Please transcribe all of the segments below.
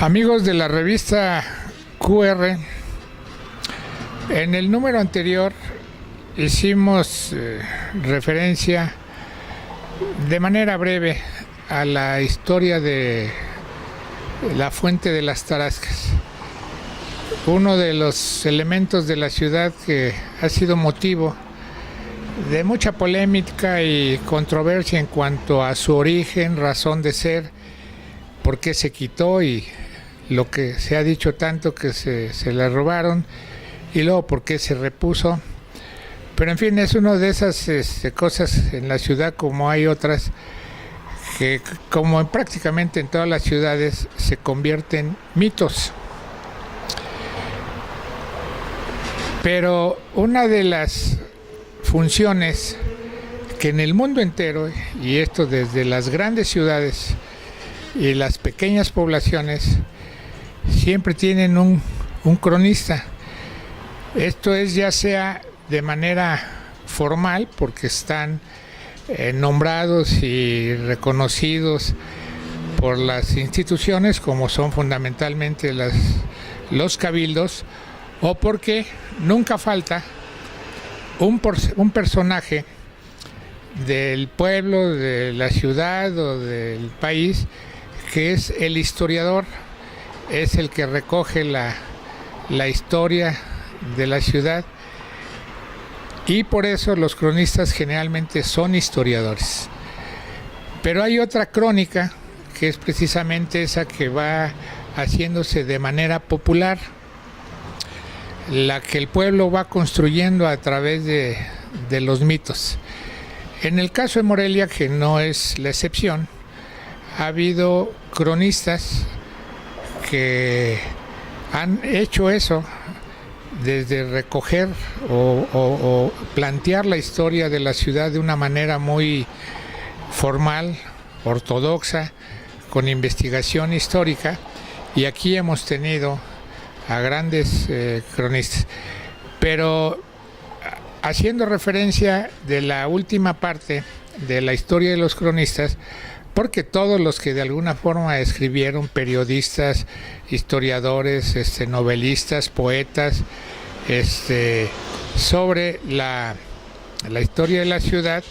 Amigos de la revista QR, en el número anterior hicimos referencia de manera breve a la historia de la Fuente de las Tarascas, uno de los elementos de la ciudad que ha sido motivo de mucha polémica y controversia en cuanto a su origen, razón de ser, por qué se quitó y lo que se ha dicho tanto que se le robaron y luego por qué se repuso. Pero en fin, es una de esas cosas en la ciudad, como hay otras que, como prácticamente en todas las ciudades, se convierten en mitos. Pero una de las funciones que en el mundo entero, y esto desde las grandes ciudades y las pequeñas poblaciones, siempre tienen un cronista. Esto es ya sea de manera formal, porque están nombrados y reconocidos por las instituciones, como son fundamentalmente los cabildos, o porque nunca falta un personaje del pueblo, de la ciudad o del país, que es el historiador, es el que recoge la historia de la ciudad, y por eso los cronistas generalmente son historiadores. Pero hay otra crónica que es precisamente esa que va haciéndose de manera popular, la que el pueblo va construyendo a través de los mitos. En el caso de Morelia, que no es la excepción, ha habido cronistas que han hecho eso, desde recoger o plantear la historia de la ciudad de una manera muy formal, ortodoxa, con investigación histórica, y aquí hemos tenido a grandes cronistas. Pero haciendo referencia de la última parte de la historia de los cronistas, porque todos los que de alguna forma escribieron, periodistas, historiadores, novelistas, poetas, sobre la historia de la ciudad,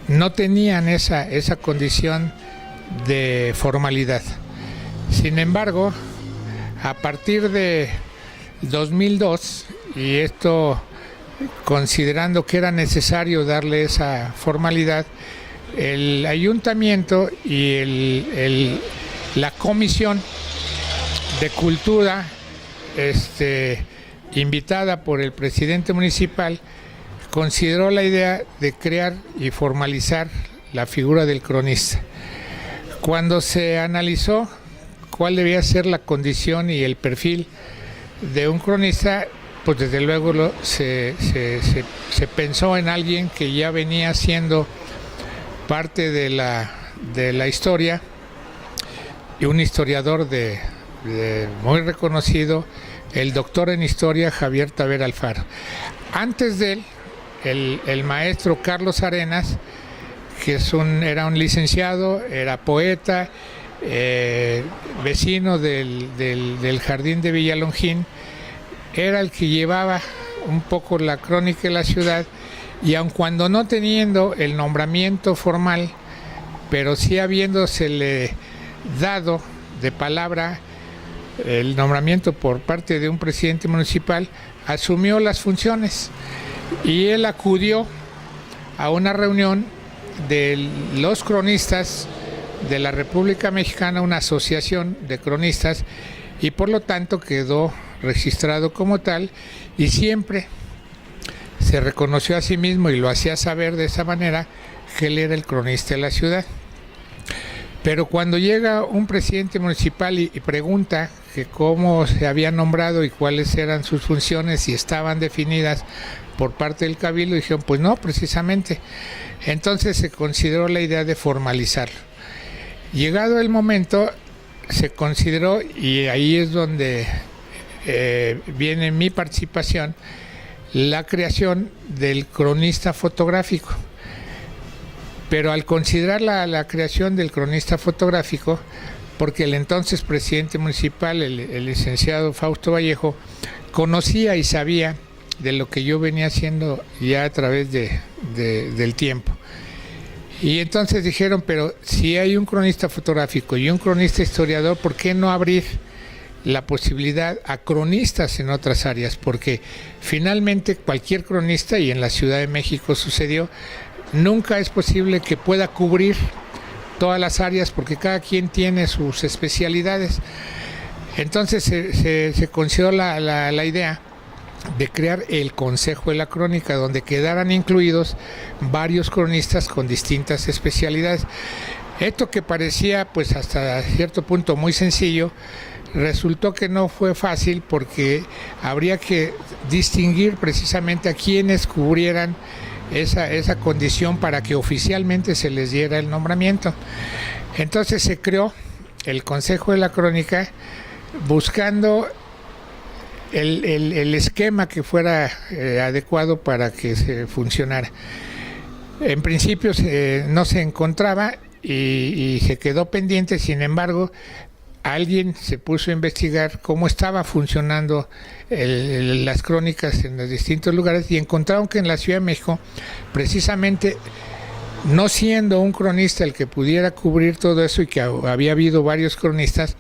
no tenían esa condición de formalidad. Sin embargo, a partir de 2002, y esto considerando que era necesario darle esa formalidad, el ayuntamiento y la comisión de cultura, invitada por el presidente municipal, consideró la idea de crear y formalizar la figura del cronista. Cuando se analizó cuál debía ser la condición y el perfil de un cronista, pues desde luego se pensó en alguien que ya venía siendo parte de la historia, y un historiador muy reconocido, el doctor en historia Javier Tavera Alfaro. Antes de él, el maestro Carlos Arenas, que era un licenciado, era poeta, vecino del Jardín de Villalongín, era el que llevaba un poco la crónica de la ciudad, y aun cuando no teniendo el nombramiento formal, pero sí habiéndosele dado de palabra el nombramiento por parte de un presidente municipal, asumió las funciones, y él acudió a una reunión de los cronistas de la República Mexicana, una asociación de cronistas, y por lo tanto quedó registrado como tal, y siempre se reconoció a sí mismo y lo hacía saber de esa manera, que él era el cronista de la ciudad. Pero cuando llega un presidente municipal y pregunta que cómo se había nombrado y cuáles eran sus funciones, si estaban definidas por parte del cabildo, dijeron pues no, precisamente. Entonces se consideró la idea de formalizarlo. Llegado el momento, se consideró, y ahí es donde viene mi participación, la creación del cronista fotográfico. Pero al considerar la creación del cronista fotográfico, porque el entonces presidente municipal, el licenciado Fausto Vallejo, conocía y sabía de lo que yo venía haciendo ya a través del tiempo. Y entonces dijeron, pero si hay un cronista fotográfico y un cronista historiador, ¿por qué no abrir la posibilidad a cronistas en otras áreas? Porque finalmente cualquier cronista, y en la Ciudad de México sucedió, nunca es posible que pueda cubrir todas las áreas porque cada quien tiene sus especialidades. Entonces se consideró la idea de crear el Consejo de la Crónica, donde quedaran incluidos varios cronistas con distintas especialidades. Esto que parecía pues hasta cierto punto muy sencillo, resultó que no fue fácil porque habría que distinguir precisamente a quienes cubrieran esa condición para que oficialmente se les diera el nombramiento. Entonces se creó el Consejo de la Crónica buscando el esquema que fuera adecuado para que se funcionara. En principio no se encontraba y se quedó pendiente. Sin embargo, alguien se puso a investigar cómo estaba funcionando las crónicas en los distintos lugares y encontraron que en la Ciudad de México, precisamente no siendo un cronista el que pudiera cubrir todo eso y que había habido varios cronistas,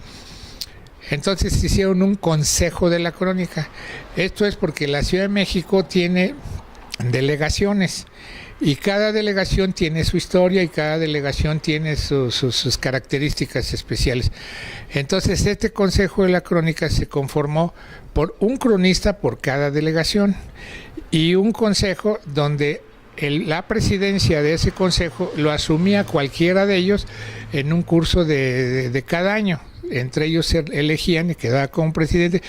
entonces hicieron un Consejo de la Crónica. Esto es porque la Ciudad de México tiene delegaciones y cada delegación tiene su historia y cada delegación tiene sus características especiales. Entonces este Consejo de la Crónica se conformó por un cronista por cada delegación y un consejo donde la presidencia de ese consejo lo asumía cualquiera de ellos en un curso de cada año. Entre ellos se elegían y quedaba como presidente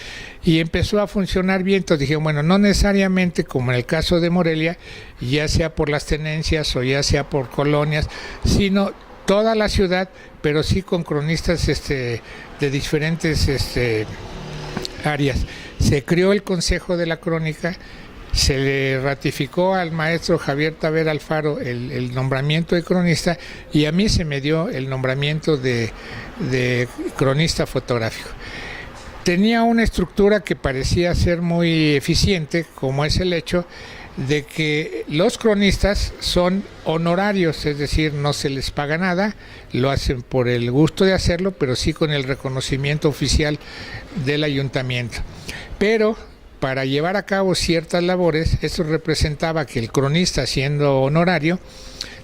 y empezó a funcionar bien. Entonces dije, bueno, no necesariamente como en el caso de Morelia, ya sea por las tenencias o ya sea por colonias, sino toda la ciudad, pero sí con cronistas de diferentes áreas. Se creó el Consejo de la Crónica, se le ratificó al maestro Javier Tavera Alfaro el nombramiento de cronista y a mí se me dio el nombramiento de cronista fotográfico. Tenía una estructura que parecía ser muy eficiente, como es el hecho de que los cronistas son honorarios, es decir, no se les paga nada, lo hacen por el gusto de hacerlo, pero sí con el reconocimiento oficial del ayuntamiento. Pero para llevar a cabo ciertas labores, eso representaba que el cronista, siendo honorario,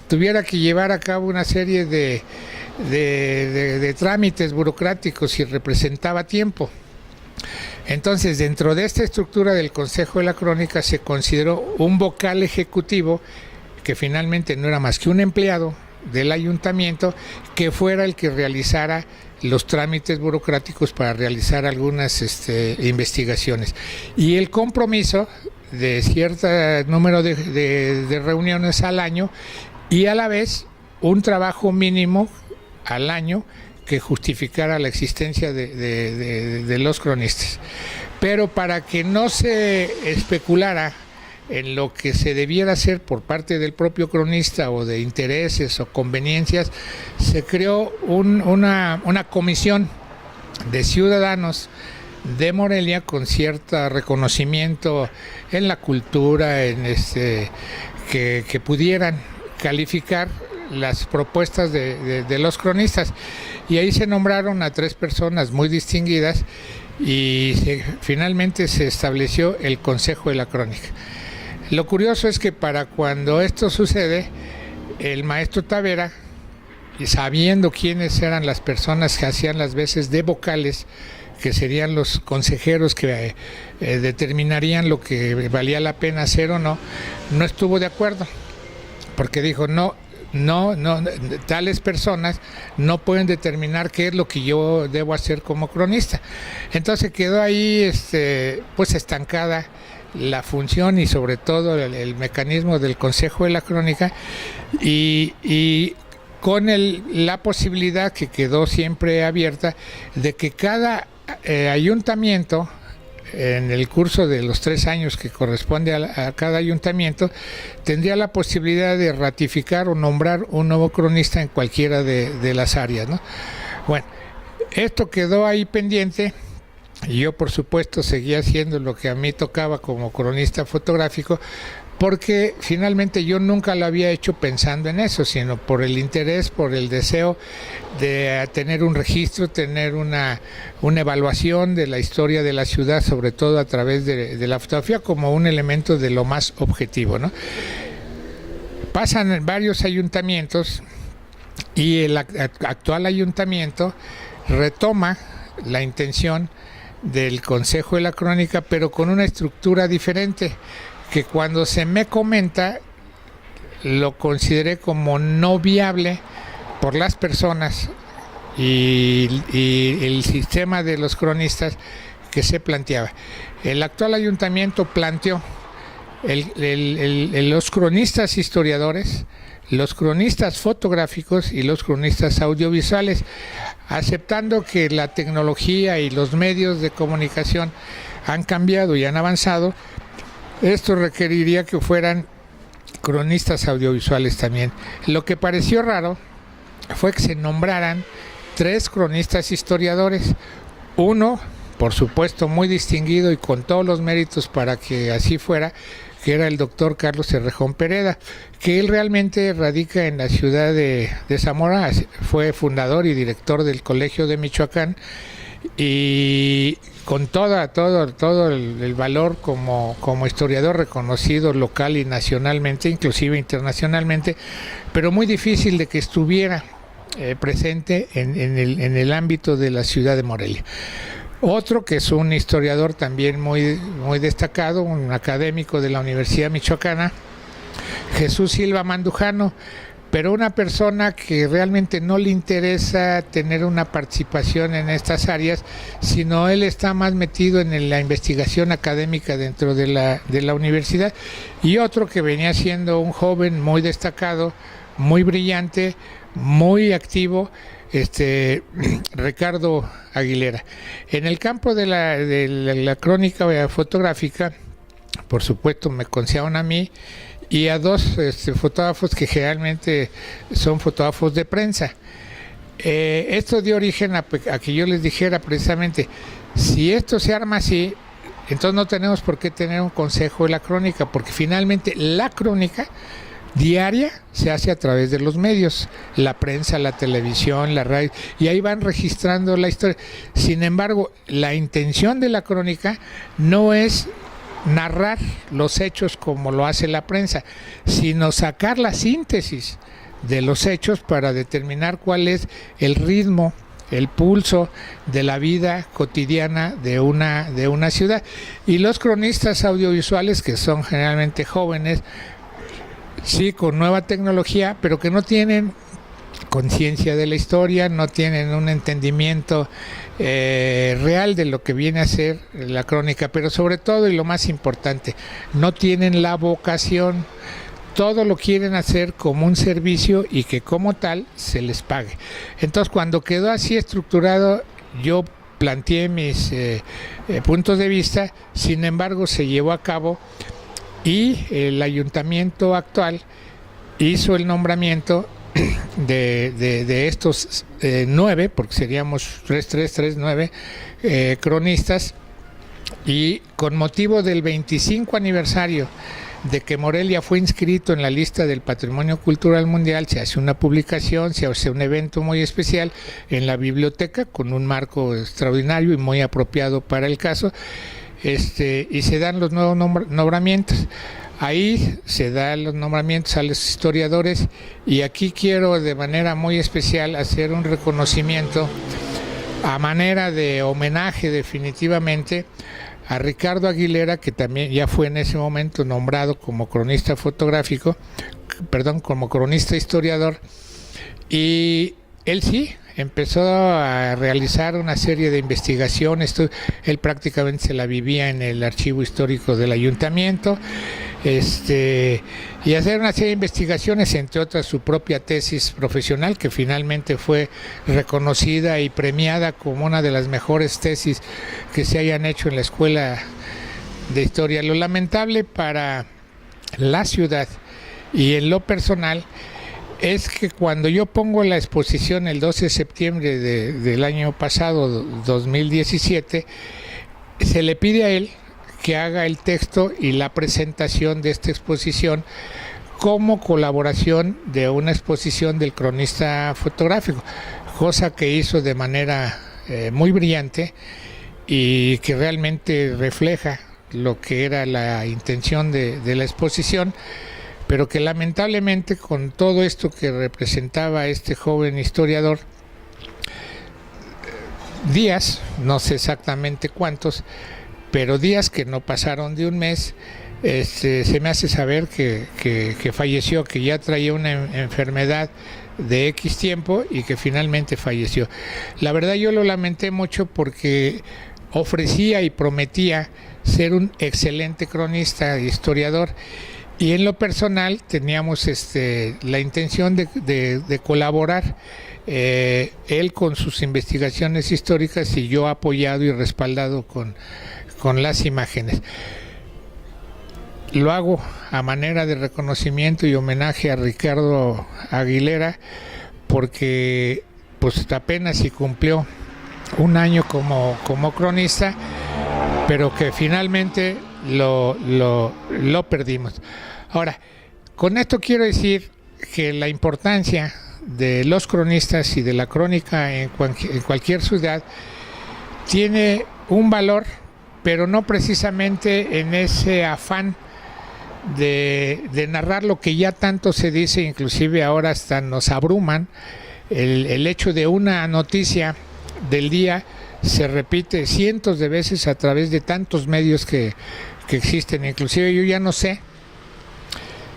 tuviera que llevar a cabo una serie de trámites burocráticos y representaba tiempo. Entonces, dentro de esta estructura del Consejo de la Crónica se consideró un vocal ejecutivo que finalmente no era más que un empleado del ayuntamiento que fuera el que realizara los trámites burocráticos para realizar algunas investigaciones. Y el compromiso de cierto número de reuniones al año y a la vez un trabajo mínimo al año que justificara la existencia de los cronistas. Pero para que no se especulara en lo que se debiera hacer por parte del propio cronista o de intereses o conveniencias, se creó una comisión de ciudadanos de Morelia con cierto reconocimiento en la cultura, que pudieran calificar las propuestas de los cronistas, y ahí se nombraron a 3 personas muy distinguidas y finalmente se estableció el Consejo de la Crónica. Lo curioso es que para cuando esto sucede, el maestro Tavera, sabiendo quiénes eran las personas que hacían las veces de vocales, que serían los consejeros que determinarían lo que valía la pena hacer o no, no estuvo de acuerdo, porque dijo, no, tales personas no pueden determinar qué es lo que yo debo hacer como cronista. Entonces quedó ahí pues estancada la función y sobre todo el mecanismo del Consejo de la Crónica y con la posibilidad que quedó siempre abierta de que cada ayuntamiento en el curso de los 3 años que corresponde a cada ayuntamiento, tendría la posibilidad de ratificar o nombrar un nuevo cronista en cualquiera de las áreas, ¿no? Bueno, esto quedó ahí pendiente. Y yo, por supuesto, seguía haciendo lo que a mí tocaba como cronista fotográfico, porque finalmente yo nunca lo había hecho pensando en eso, sino por el interés, por el deseo de tener un registro, tener una evaluación de la historia de la ciudad, sobre todo a través de la fotografía, como un elemento de lo más objetivo, ¿no? Pasan varios ayuntamientos y el actual ayuntamiento retoma la intención del Consejo de la Crónica, pero con una estructura diferente, que cuando se me comenta lo consideré como no viable por las personas y el sistema de los cronistas que se planteaba. El actual ayuntamiento planteó los cronistas historiadores, los cronistas fotográficos y los cronistas audiovisuales, aceptando que la tecnología y los medios de comunicación han cambiado y han avanzado. Esto requeriría que fueran cronistas audiovisuales también. Lo que pareció raro fue que se nombraran 3 cronistas historiadores, uno, por supuesto, muy distinguido y con todos los méritos para que así fuera, que era el doctor Carlos Cerrejón Pereda, que él realmente radica en la ciudad de Zamora, fue fundador y director del Colegio de Michoacán, y con todo el valor como historiador reconocido local y nacionalmente, inclusive internacionalmente, pero muy difícil de que estuviera presente en el ámbito de la ciudad de Morelia. Otro que es un historiador también muy destacado, un académico de la Universidad Michoacana, Jesús Silva Mandujano, pero una persona que realmente no le interesa tener una participación en estas áreas, sino él está más metido en la investigación académica dentro de la universidad. Y otro que venía siendo un joven muy destacado, muy brillante, muy activo, Ricardo Aguilera. En el campo de la crónica fotográfica, por supuesto, me consideraron a mí y a 2 fotógrafos que generalmente son fotógrafos de prensa. Esto dio origen a que yo les dijera precisamente, si esto se arma así, entonces no tenemos por qué tener un consejo de la crónica, porque finalmente la crónica diaria se hace a través de los medios, la prensa, la televisión, la radio, y ahí van registrando la historia. Sin embargo, la intención de la crónica no es narrar los hechos como lo hace la prensa, sino sacar la síntesis de los hechos para determinar cuál es el ritmo, el pulso de la vida cotidiana de una ciudad. Y los cronistas audiovisuales, que son generalmente jóvenes, sí, con nueva tecnología, pero que no tienen conciencia de la historia, no tienen un entendimiento real de lo que viene a ser la crónica, pero sobre todo, y lo más importante, no tienen la vocación. Todo lo quieren hacer como un servicio y que como tal se les pague. Entonces, cuando quedó así estructurado, yo planteé mis puntos de vista. Sin embargo, se llevó a cabo y el ayuntamiento actual hizo el nombramiento de estos 9, porque seríamos 9 cronistas, y con motivo del 25 aniversario de que Morelia fue inscrito en la lista del Patrimonio Cultural Mundial, se hace una publicación, se hace un evento muy especial en la biblioteca con un marco extraordinario y muy apropiado para el caso, y se dan los nuevos nombramientos. Ahí se dan los nombramientos a los historiadores, y aquí quiero de manera muy especial hacer un reconocimiento a manera de homenaje definitivamente a Ricardo Aguilera, que también ya fue en ese momento nombrado como cronista como cronista historiador, y él sí empezó a realizar una serie de investigaciones. Él prácticamente se la vivía en el archivo histórico del ayuntamiento. y hacer una serie de investigaciones, entre otras su propia tesis profesional, que finalmente fue reconocida y premiada como una de las mejores tesis que se hayan hecho en la Escuela de Historia. Lo lamentable para la ciudad y en lo personal es que cuando yo pongo la exposición el 12 de septiembre del año pasado, 2017, se le pide a él que haga el texto y la presentación de esta exposición como colaboración de una exposición del cronista fotográfico, cosa que hizo de manera muy brillante y que realmente refleja lo que era la intención de la exposición, pero que lamentablemente con todo esto que representaba este joven historiador, días, no sé exactamente cuántos, pero días que no pasaron de un mes, se me hace saber que falleció, que ya traía una enfermedad de X tiempo y que finalmente falleció. La verdad yo lo lamenté mucho porque ofrecía y prometía ser un excelente cronista, historiador, y en lo personal teníamos la intención de colaborar, él con sus investigaciones históricas y yo apoyado y respaldado con las imágenes. Lo hago a manera de reconocimiento y homenaje a Ricardo Aguilera, porque pues apenas si cumplió un año como cronista, pero que finalmente lo perdimos. Ahora, con esto quiero decir que la importancia de los cronistas y de la crónica en cualquier ciudad tiene un valor, pero no precisamente en ese afán de narrar lo que ya tanto se dice, inclusive ahora hasta nos abruman. El hecho de una noticia del día se repite cientos de veces a través de tantos medios que existen. Inclusive yo ya no sé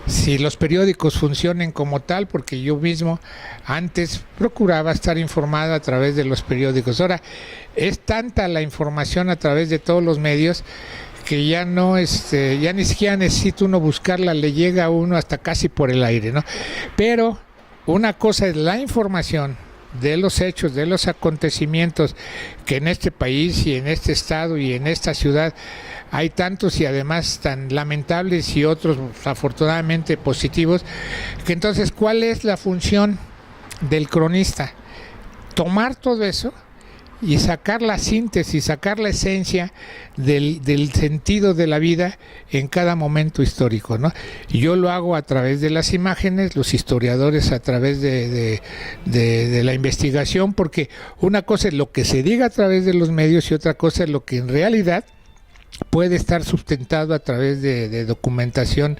si los periódicos funcionen como tal, porque yo mismo antes procuraba estar informado a través de los periódicos. Ahora es tanta la información a través de todos los medios que ya no ya ni siquiera necesita uno buscarla, le llega a uno hasta casi por el aire, ¿no? Pero una cosa es la información de los hechos, de los acontecimientos que en este país y en este estado y en esta ciudad hay tantos y además tan lamentables y otros afortunadamente positivos, que entonces ¿cuál es la función del cronista? Tomar todo eso y sacar la síntesis, sacar la esencia del sentido de la vida en cada momento histórico, ¿no? Y yo lo hago a través de las imágenes, los historiadores a través de la investigación, porque una cosa es lo que se diga a través de los medios y otra cosa es lo que en realidad puede estar sustentado a través de documentación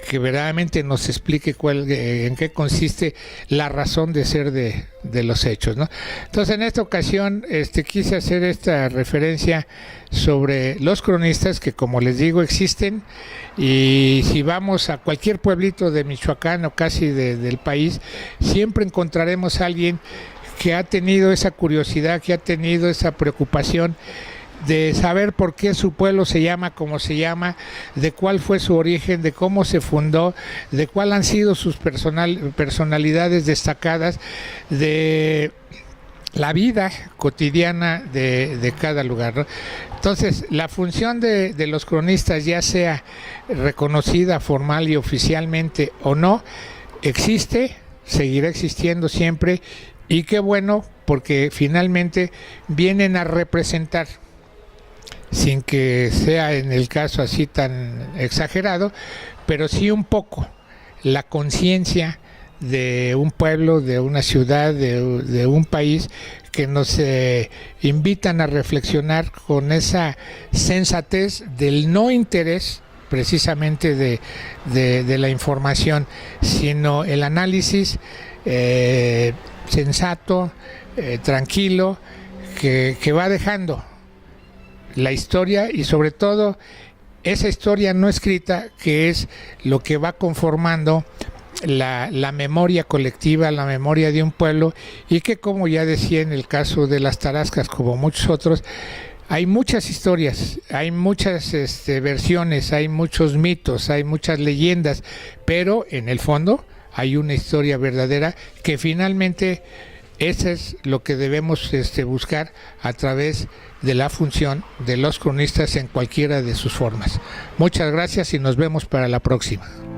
que verdaderamente nos explique en qué consiste la razón de ser de los hechos, ¿no? Entonces en esta ocasión quise hacer esta referencia sobre los cronistas que, como les digo, existen, y si vamos a cualquier pueblito de Michoacán o casi del país, siempre encontraremos a alguien que ha tenido esa curiosidad, que ha tenido esa preocupación de saber por qué su pueblo se llama como se llama, de cuál fue su origen, de cómo se fundó, de cuál han sido sus personalidades destacadas, de la vida cotidiana de cada lugar, ¿no? Entonces, la función de los cronistas, ya sea reconocida formal y oficialmente o no, existe, seguirá existiendo siempre, y qué bueno, porque finalmente vienen a representar, sin que sea en el caso así tan exagerado, pero sí un poco la conciencia de un pueblo, de una ciudad, de un país, que nos invitan a reflexionar con esa sensatez del no interés precisamente de la información, sino el análisis sensato, tranquilo, que va dejando la historia, y sobre todo esa historia no escrita, que es lo que va conformando la memoria colectiva, la memoria de un pueblo, y que, como ya decía en el caso de las tarascas, como muchos otros, Hay muchas historias, hay muchas versiones, hay muchos mitos, hay muchas leyendas, pero en el fondo hay una historia verdadera que finalmente eso es lo que debemos buscar a través de la función de los cronistas en cualquiera de sus formas. Muchas gracias y nos vemos para la próxima.